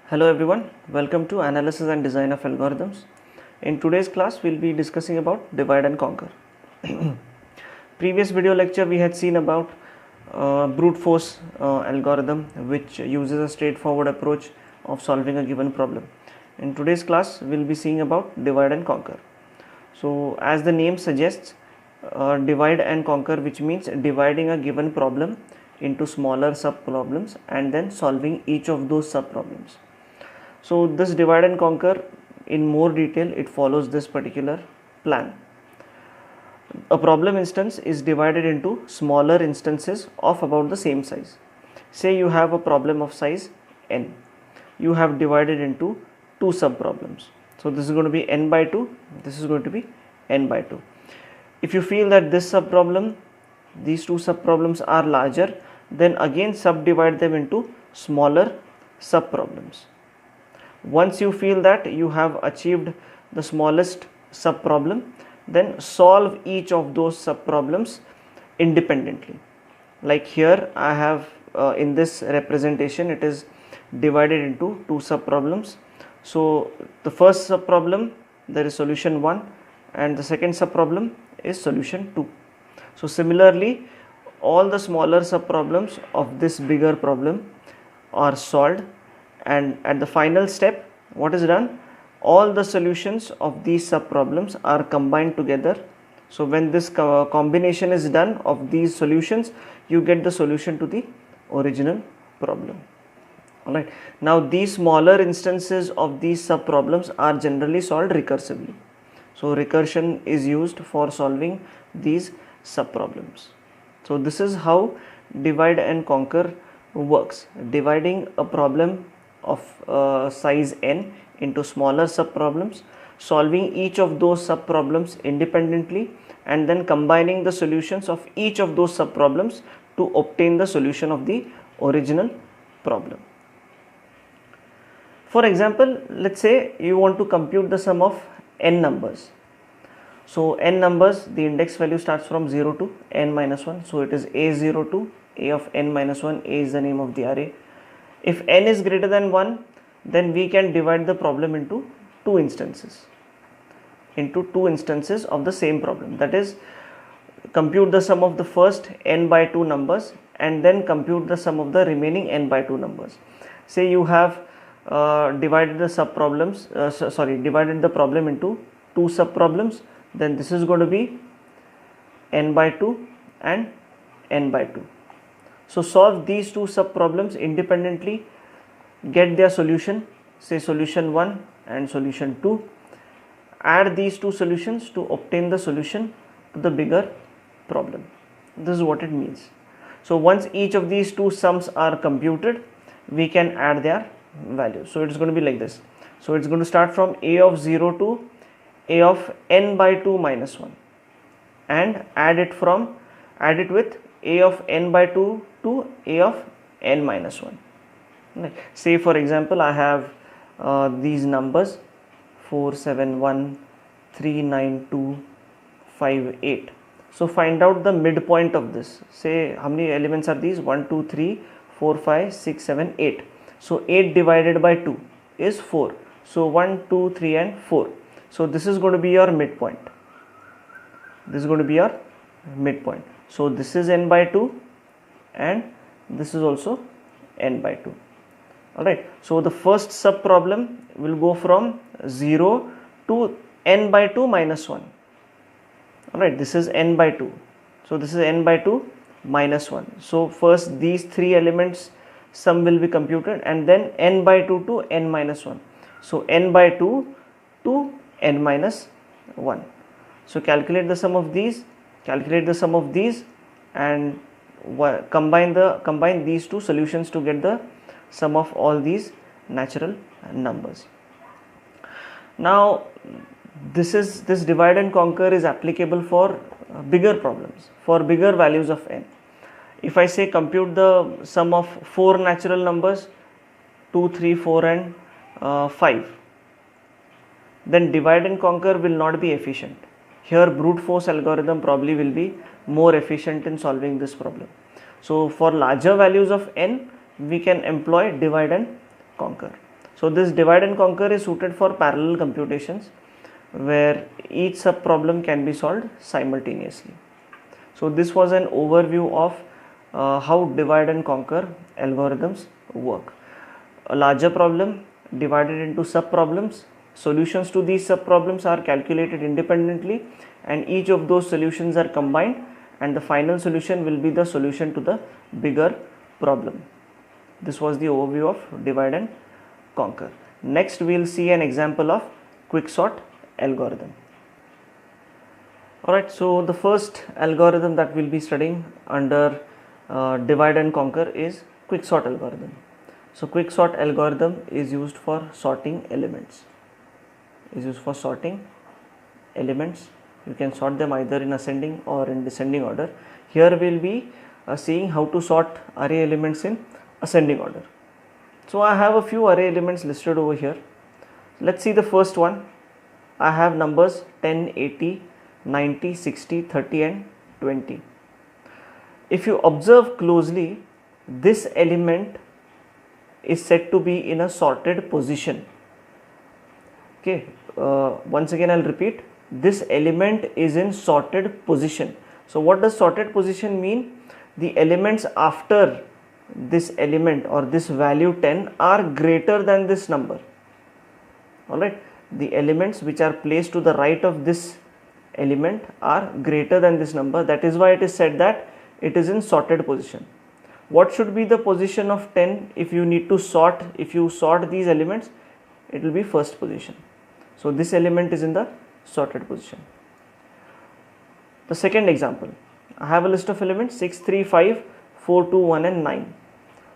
Hello everyone, welcome to Analysis and Design of Algorithms. In today's class, we'll be discussing about divide and conquer. Previous video lecture we had seen about brute force algorithm, which uses a straightforward approach of solving a given problem. In today's class, we'll be seeing about divide and conquer. So as the name suggests, divide and conquer, which means dividing a given problem into smaller sub problems and then solving each of those sub problems. So this divide and conquer, in more detail, it follows this particular plan. A problem instance is divided into smaller instances of about the same size. Say you have a problem of size n. You have divided into two sub problems. So this is going to be n by 2, this is going to be n by 2. If you feel that this sub problem, these two sub problems are larger, then again subdivide them into smaller sub problems. Once you feel that you have achieved the smallest sub problem, then solve each of those sub problems independently. Like here I have in this representation, it is divided into two sub problems. So the first sub problem, there is solution 1, and the second sub problem is solution 2. So similarly, all the smaller sub problems of this bigger problem are solved, and at the final step, what is done? All the solutions of these sub problems are combined together. So when this combination is done of these solutions, you get the solution to the original problem. Alright, now these smaller instances of these sub problems are generally solved recursively. So recursion is used for solving these sub problems. So this is how divide and conquer works, dividing a problem of size n into smaller sub problems, solving each of those sub problems independently, and then combining the solutions of each of those sub problems to obtain the solution of the original problem. For example, let's say you want to compute the sum of n numbers. So n numbers, the index value starts from 0 to n minus 1. So it is a0 to a of n minus 1. A is the name of the array. If n is greater than 1, then we can divide the problem into two instances of the same problem. That is, compute the sum of the first n by 2 numbers and then compute the sum of the remaining n by 2 numbers. Say you have divided the problem into two sub problems, then this is going to be n by 2 and n by 2. So solve these two sub problems independently, get their solution, say solution 1 and solution 2, add these two solutions to obtain the solution to the bigger problem. This is what it means. So once each of these two sums are computed, we can add their values. So it is going to be like this. So it's going to start from a of 0 to a of n by 2 minus 1 and add it with a of n by 2 to a of n minus 1. Say for example, I have these numbers 4, 7, 1, 3, 9, 2, 5, 8. So find out the midpoint of this. Say how many elements are these? 1, 2, 3, 4, 5, 6, 7, 8. So 8 divided by 2 is 4. So 1, 2, 3 and 4. So this is going to be your midpoint. So this is n by 2 and this is also n by 2. Alright, so the first sub problem will go from 0 to n by 2 minus 1. Alright, this is n by 2. So this is n by 2 minus 1. So first these three elements sum will be computed and then n by 2 to n minus 1. So n by 2 to n minus 1. So calculate the sum of these, and combine these two solutions to get the sum of all these natural numbers. Now this divide and conquer is applicable for bigger problems, for bigger values of n. If I say compute the sum of 4 natural numbers, 2, 3, 4 and 5, then divide and conquer will not be efficient. Here brute force algorithm probably will be more efficient in solving this problem. So for larger values of n, we can employ divide and conquer. So this divide and conquer is suited for parallel computations where each sub problem can be solved simultaneously. So this was an overview of how divide and conquer algorithms work. A larger problem divided into sub problems. Solutions to these sub problems are calculated independently, and each of those solutions are combined, and the final solution will be the solution to the bigger problem. This was the overview of divide and conquer. Next we will see an example of quicksort algorithm. Alright, so the first algorithm that we will be studying under divide and conquer is quicksort algorithm. So quicksort algorithm is used for sorting elements. You can sort them either in ascending or in descending order. Here we will be seeing how to sort array elements in ascending order. So I have a few array elements listed over here. Let's see the first one. I have numbers 10, 80, 90, 60, 30 and 20. If you observe closely, this element is said to be in a sorted position. Okay, once again I'll repeat, this element is in sorted position. So what does sorted position mean? The elements after this element or this value 10 are greater than this number. Alright, the elements which are placed to the right of this element are greater than this number. That is why it is said that it is in sorted position. What should be the position of 10 if you need to sort? If you sort these elements, it will be first position. So this element is in the sorted position. The second example, I have a list of elements 6, 3, 5, 4, 2, 1 and 9.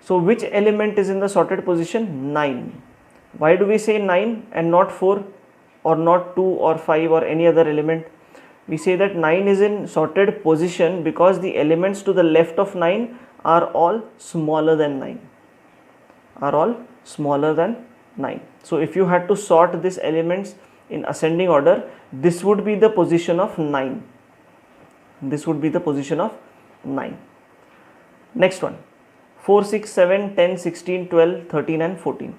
So which element is in the sorted position? 9. Why do we say 9 and not 4 or not 2 or 5 or any other element? We say that 9 is in sorted position because the elements to the left of 9 are all smaller than 9. So if you had to sort these elements in ascending order, this would be the position of 9. Next one, 4, 6, 7, 10, 16, 12, 13 and 14.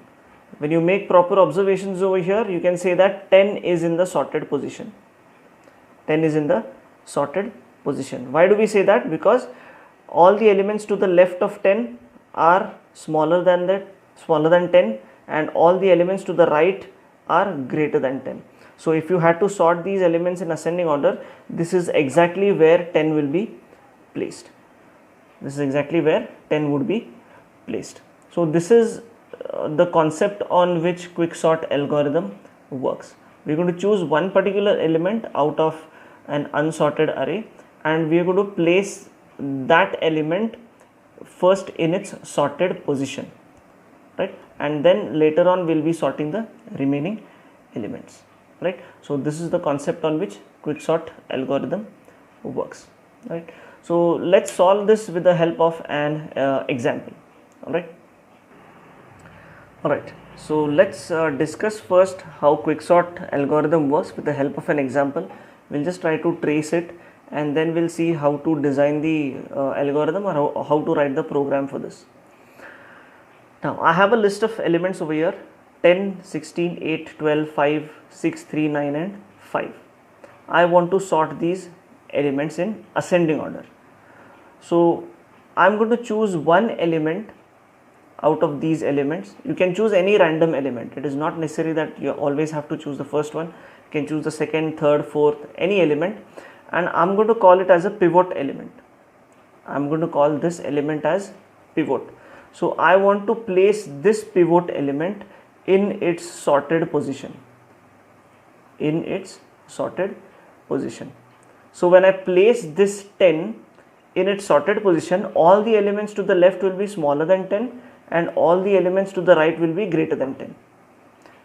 When you make proper observations over here, you can say that 10 is in the sorted position. Why do we say that? Because all the elements to the left of 10 are smaller than 10, and all the elements to the right are greater than 10. So if you had to sort these elements in ascending order, this is exactly where 10 will be placed. So this is the concept on which quicksort algorithm works. We are going to choose one particular element out of an unsorted array, and we are going to place that element first in its sorted position, right? And then later on we will be sorting the remaining elements, right? So this is the concept on which quicksort algorithm works, right? So let's solve this with the help of an example. All right, so let's discuss first how quicksort algorithm works with the help of an example. We'll just try to trace it, and then we'll see how to design the algorithm or how to write the program for this. Now I have a list of elements over here: 10, 16, 8, 12, 5, 6, 3, 9 and 5. I want to sort these elements in ascending order. So I'm going to choose one element out of these elements. You can choose any random element. It is not necessary that you always have to choose the first one. You can choose the second, third, fourth, any element, and I'm going to call it as a pivot element. I'm going to call this element as pivot. So I want to place this pivot element in its sorted position. So when I place this 10 in its sorted position, all the elements to the left will be smaller than 10 and all the elements to the right will be greater than 10.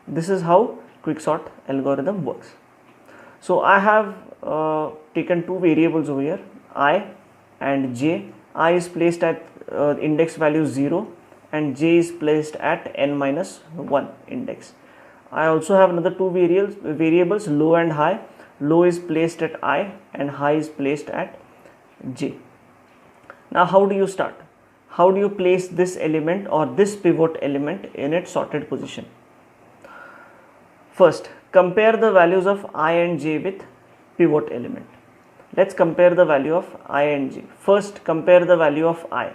This is how quicksort algorithm works. So I have taken two variables over here, I and j. I is placed at index value 0 and j is placed at n minus 1 index. I also have another two variables low and high. Low is placed at I and high is placed at j. Now how do you start? How do you place this element or this pivot element in its sorted position? First, compare the values of I and j with pivot element. Let's compare the value of I and j. First, compare the value of I.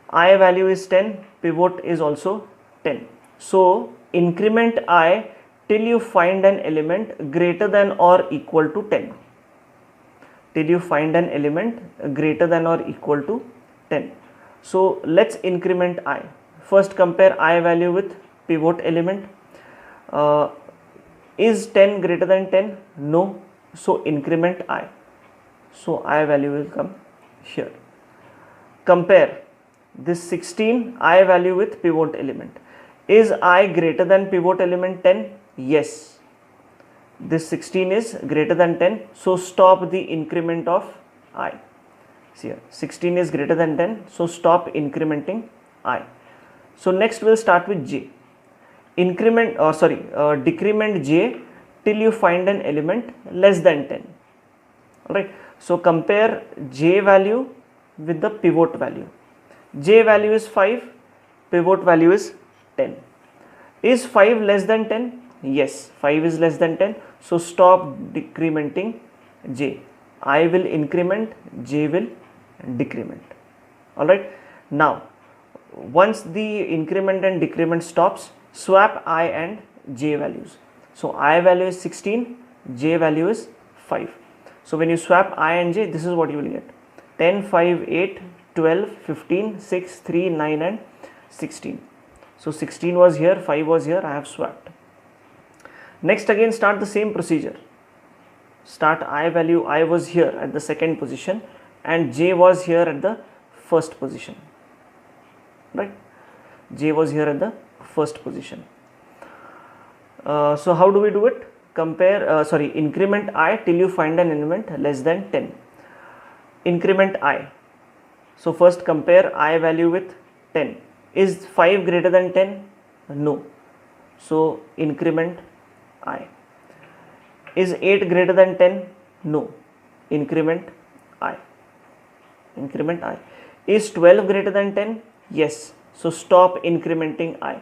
I value is 10, pivot is also 10. So, increment I till you find an element greater than or equal to 10. Till you find an element greater than or equal to 10. So, let's increment I. First, compare I value with pivot element. Is 10 greater than 10? No. So, increment I. So, I value will come here. Compare this 16 I value with pivot element. Is I greater than pivot element 10? Yes. This 16 is greater than 10. So, stop the increment of I. See here, 16 is greater than 10. So, stop incrementing I. So, next we'll start with j. Decrement j till you find an element less than 10. Alright. So, compare j value with the pivot value. J value is 5, pivot value is 10. Is 5 less than 10? Yes, 5 is less than 10. So, stop decrementing j. I will increment, j will decrement. Alright. Now, once the increment and decrement stops, swap I and j values. So, I value is 16, j value is 5. So, when you swap I and j, this is what you will get. 10, 5, 8, 12, 15, 6, 3, 9 and 16. So, 16 was here, 5 was here, I have swapped. Next again start the same procedure. Start I value, I was here at the second position and j was here at the first position. Right? J was here at the first position. So, how do we do it? Increment I till you find an element less than 10. Increment I. So, first compare I value with 10. Is 5 greater than 10? No. So, increment I. Is 8 greater than 10? No. Increment I. Increment I. Is 12 greater than 10? Yes. So, stop incrementing I.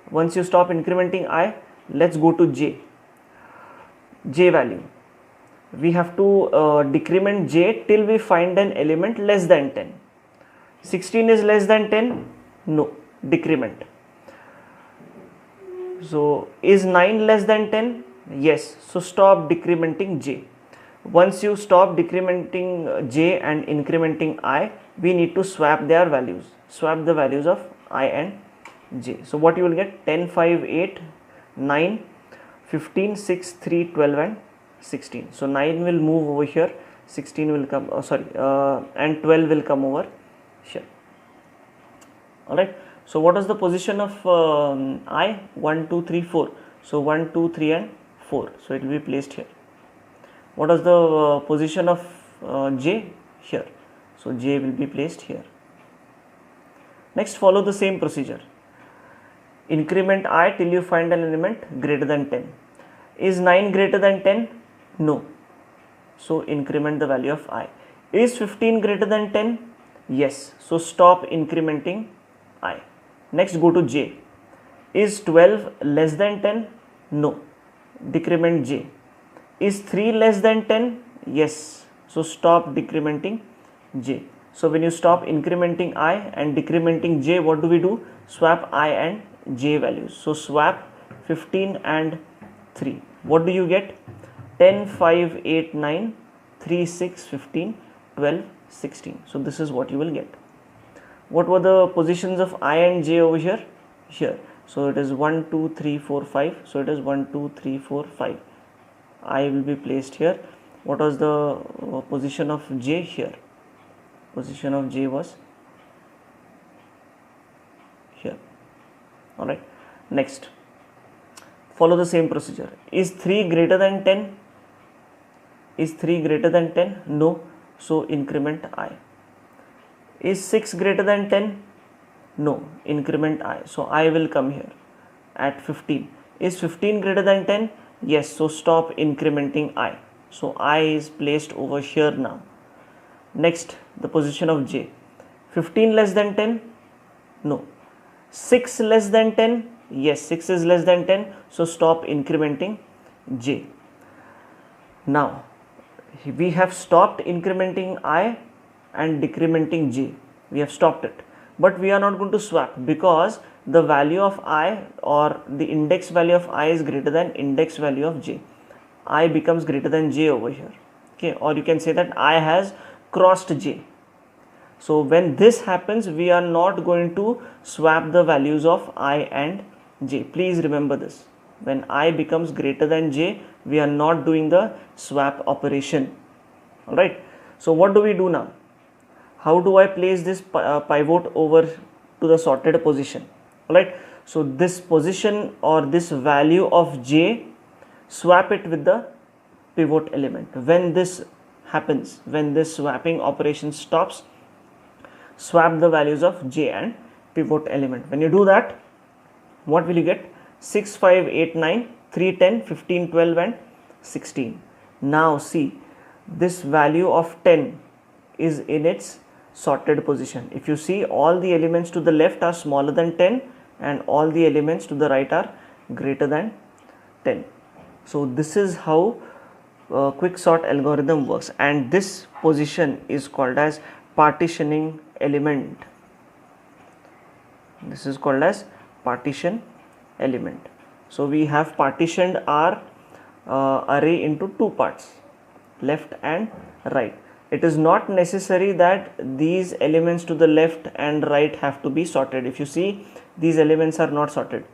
Once you stop incrementing I, let's go to j. J value. We have to decrement j till we find an element less than 10. 16 is less than 10? No. Decrement. So, is 9 less than 10? Yes. So, stop decrementing j. Once you stop decrementing j and incrementing I, we need to swap their values. Swap the values of I and j. So, what you will get? 10, 5, 8, 9, 15, 6, 3, 12 and 16. So, 9 will move over here, 16 will come, and 12 will come over here. Alright. So, what is the position of I? 1, 2, 3, 4. So, 1, 2, 3 and 4. So, it will be placed here. What is the position of j? Here. So, j will be placed here. Next, follow the same procedure. Increment I till you find an element greater than 10. Is 9 greater than 10? No. So, increment the value of I. Is 15 greater than 10? Yes. So, stop incrementing I. Next, go to j. Is 12 less than 10? No. Decrement j. Is 3 less than 10? Yes. So, stop decrementing j. So, when you stop incrementing I and decrementing j, what do we do? Swap I and j values. So, swap 15 and 3. What do you get? 10, 5, 8, 9, 3, 6, 15, 12, 16. So, this is what you will get. What were the positions of I and j over here? Here. So, it is 1, 2, 3, 4, 5. So, it is 1, 2, 3, 4, 5. I will be placed here. What was the position of j here? Position of j was here. Alright. Next. Follow the same procedure. Is 3 greater than 10? Is 3 greater than 10? No. So, increment I. Is 6 greater than 10? No. Increment I. So, I will come here at 15. Is 15 greater than 10? Yes. So, stop incrementing I. So, I is placed over here now. Next, the position of j. 15 less than 10? No. 6 less than 10? Yes, 6 is less than 10, so stop incrementing j. Now we have stopped incrementing I and decrementing j. We have stopped it, but we are not going to swap because the value of I or the index value of I is greater than index value of j. I becomes greater than j over here. Okay, or you can say that I has crossed j. So when this happens, we are not going to swap the values of I and j. Please remember this. When I becomes greater than j, we are not doing the swap operation. Alright. So what do we do now? How do I place this pivot over to the sorted position? Alright. So this position or this value of j, swap it with the pivot element. When this happens, when this swapping operation stops, swap the values of j and pivot element. When you do that, what will you get? 6, 5, 8, 9, 3, 10, 15, 12 and 16. Now see, this value of 10 is in its sorted position. If you see, all the elements to the left are smaller than 10 and all the elements to the right are greater than 10. So this is how quick sort algorithm works, and this position is called as partitioning element. This is called as partition element. So we have partitioned our array into two parts, left and right. It is not necessary that these elements to the left and right have to be sorted. If you see, these elements are not sorted.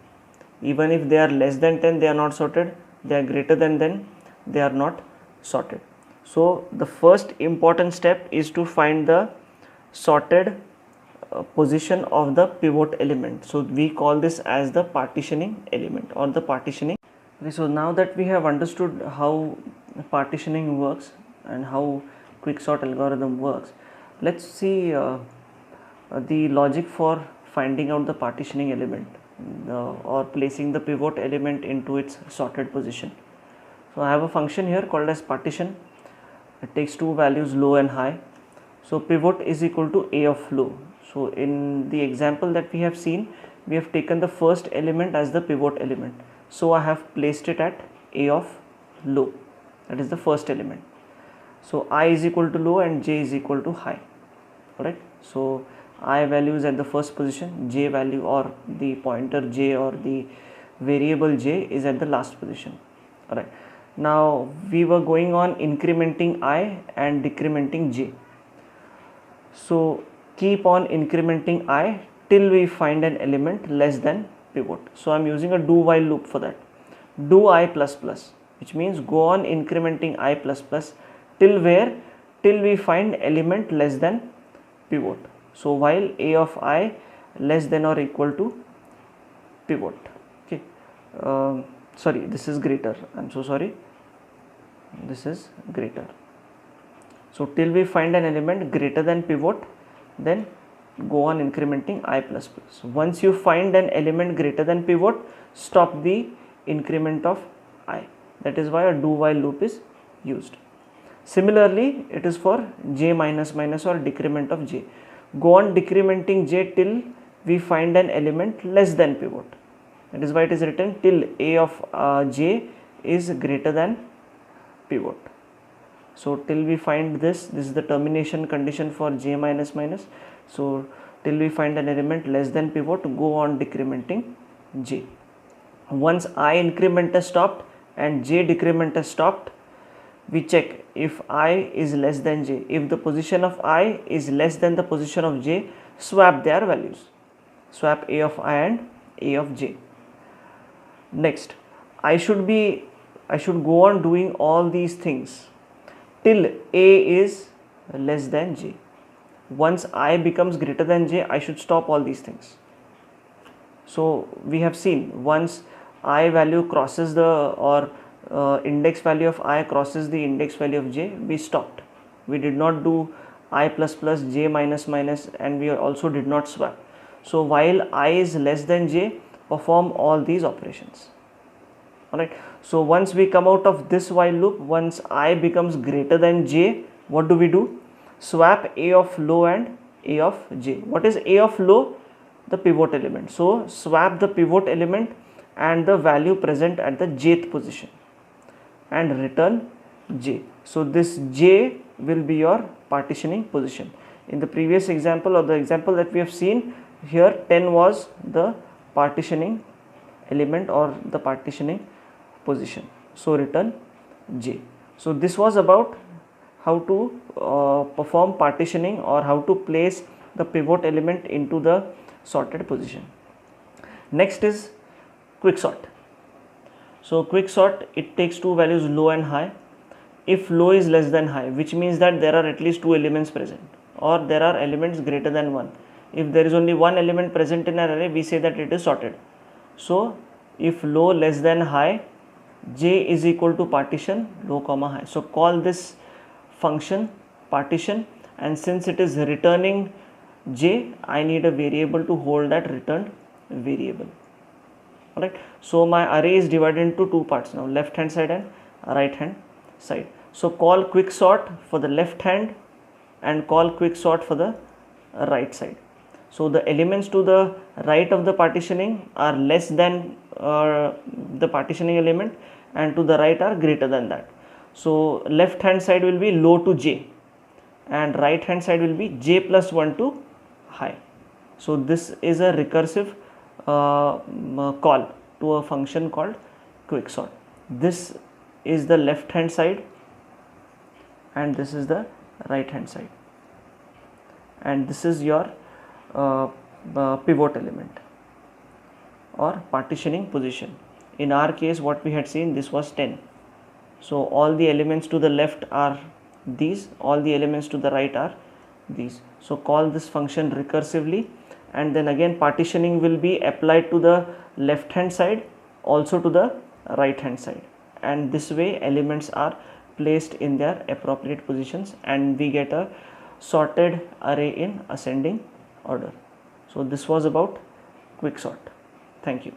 Even if they are less than 10, they are not sorted. They are greater than 10, they are not sorted. So the first important step is to find the sorted position of the pivot element. So we call this as the partitioning element or the partitioning. Okay, so now that we have understood how partitioning works and how quicksort algorithm works, let's see the logic for finding out the partitioning element or placing the pivot element into its sorted position. So I have a function here called as partition. It takes two values, low and high. So pivot is equal to a of low. So in the example that we have seen, we have taken the first element as the pivot element. So I have placed it at a of low. That is the first element. So I is equal to low and j is equal to high. Alright. So I value is at the first position, j value or the pointer j or the variable j is at the last position. Alright. Now we were going on incrementing I and decrementing j. So keep on incrementing I till we find an element less than pivot. So I am using a do while loop for that. Do I plus plus, which means go on incrementing I plus plus till where? Till we find element less than pivot. So while a of I less than or equal to pivot. Okay. Sorry, this is greater. I'm so sorry. This is greater. So till we find an element greater than pivot, then go on incrementing I plus plus. Once you find an element greater than pivot, stop the increment of I. That is why a do while loop is used. Similarly, it is for j minus minus or decrement of j. Go on decrementing j till we find an element less than pivot. That is why it is written till a of j is greater than pivot. So till we find this is the termination condition for j minus minus. So till we find an element less than pivot, go on decrementing j. Once I increment has stopped and j decrement has stopped, we check if I is less than j. If the position of I is less than the position of j, swap their values. Swap a of I and a of j. Next, I should go on doing all these things till a is less than j. Once I becomes greater than j, I should stop all these things. So we have seen once I value crosses the index value of I crosses the index value of j, we stopped. We did not do I plus plus j minus minus, and we also did not swap. So while I is less than j, perform all these operations. Alright. So once we come out of this while loop, once I becomes greater than j, what do? Swap a of low and a of j. What is a of low? the pivot element. So swap the pivot element and the value present at the jth position and return j. So this j will be your partitioning position. In the previous example, or the example that we have seen here, 10 was the partitioning element or the partitioning position. So return j. So this was about how to perform partitioning or how to place the pivot element into the sorted position. Next is quicksort. So quicksort, it takes two values, low and high. If low is less than high, which means that there are at least two elements present, or there are elements greater than one. If there is only one element present in an array, we say that it is sorted. So if low less than high, j is equal to partition low comma high. So call this function partition, and since it is returning j, I need a variable to hold that returned variable. Alright, so my array is divided into two parts now, left hand side and right hand side. So call quicksort for the left hand and call quicksort for the right side. So the elements to the right of the partitioning are less than the partitioning element, and to the right are greater than that. So left hand side will be low to j and right hand side will be j plus 1 to high. So this is a recursive call to a function called quicksort. This is the left hand side and this is the right hand side, and this is your pivot element or partitioning position. In our case, what we had seen, this was 10. So all the elements to the left are these, all the elements to the right are these. So call this function recursively, and then again partitioning will be applied to the left hand side, also to the right hand side, and this way elements are placed in their appropriate positions and we get a sorted array in ascending order. So this was about quicksort. Thank you.